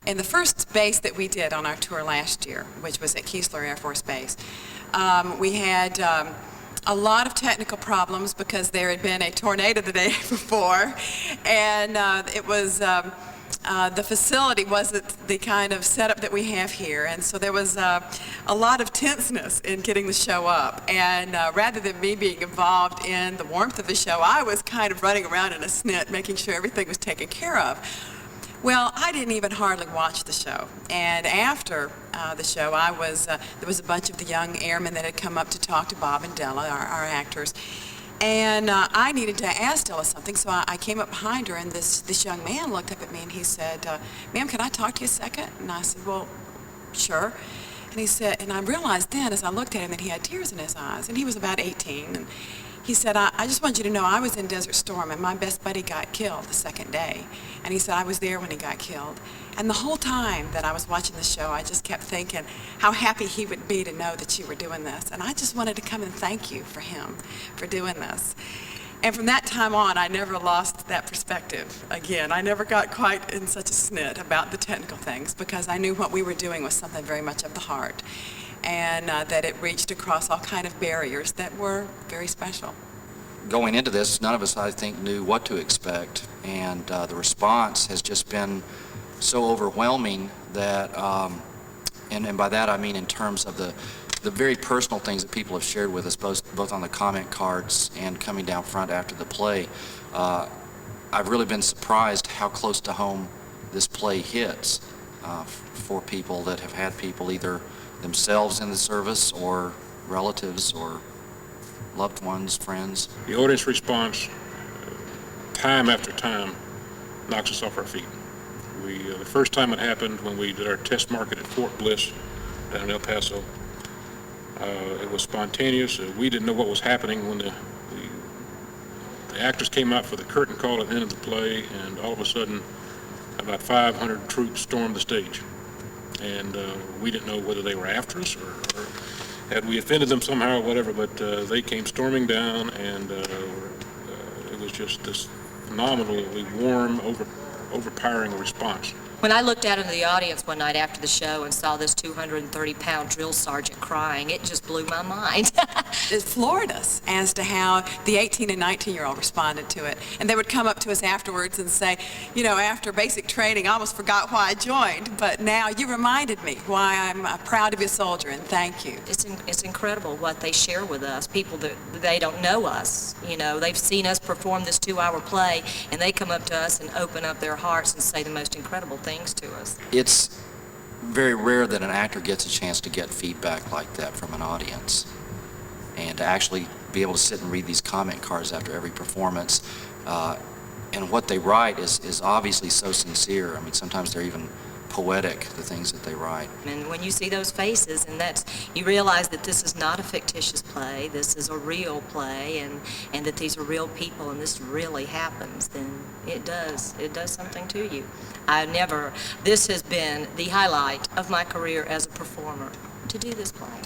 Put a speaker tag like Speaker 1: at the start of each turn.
Speaker 1: in the first base that we did on our tour last year, which was at Keesler Air Force Base, we had a lot of technical problems because there had been a tornado the day before, and it was the facility wasn't the kind of setup that we have here, and so there was a lot of tenseness in getting the show up. And rather than me being involved in the warmth of the show, I was kind of running around in a snit, making sure everything was taken care of. Well, I didn't even hardly watch the show, and after the show, there was a bunch of the young airmen that had come up to talk to Bob and Della, our actors, and I needed to ask Della something, so I came up behind her, and this young man looked up at me and he said, "Ma'am, can I talk to you a second?" And I said, "Well, sure." And he said, and I realized then as I looked at him that he had tears in his eyes, and he was about 18, and he said, I just want you to know I was in Desert Storm, and my best buddy got killed the second day. And he said, I was there when he got killed. And the whole time that I was watching the show, I just kept thinking how happy he would be to know that you were doing this. And I just wanted to come and thank you for him for doing this. And from that time on, I never lost that perspective again. I never got quite in such a snit about the technical things because I knew what we were doing was something very much of the heart, and that it reached across all kind of barriers that were very special.
Speaker 2: Going into this, none of us, I think, knew what to expect, and the response has just been so overwhelming that, and by that I mean in terms of the very personal things that people have shared with us, both on the comment cards and coming down front after the play. I've really been surprised how close to home this play hits for people that have had people either themselves in the service or relatives or loved ones, friends.
Speaker 3: The audience response, time after time, knocks us off our feet. The first time it happened when we did our test market at Fort Bliss down in El Paso, it was spontaneous. We didn't know what was happening when the actors came out for the curtain call at the end of the play, and all of a sudden about 500 troops stormed the stage. And we didn't know whether they were after us or had we offended them somehow or whatever, but they came storming down, and it was just this phenomenally warm, overpowering response.
Speaker 4: When I looked out into the audience one night after the show and saw this 230-pound drill sergeant crying, it just blew my mind.
Speaker 1: It floored us as to how the 18 and 19-year-old responded to it. And they would come up to us afterwards and say, you know, after basic training, I almost forgot why I joined, but now you reminded me why I'm proud to be a soldier, and thank you.
Speaker 4: It's incredible what they share with us, people that they don't know us. You know, they've seen us perform this 2-hour play, and they come up to us and open up their hearts and say the most incredible things to us.
Speaker 2: It's very rare that an actor gets a chance to get feedback like that from an audience, and to actually be able to sit and read these comment cards after every performance, and what they write is obviously so sincere. I mean, sometimes they're even poetic, the things that they write.
Speaker 4: And when you see those faces, and you realize that this is not a fictitious play, this is a real play, and that these are real people, and this really happens, then it does something to you. This has been the highlight of my career as a performer, to do this play.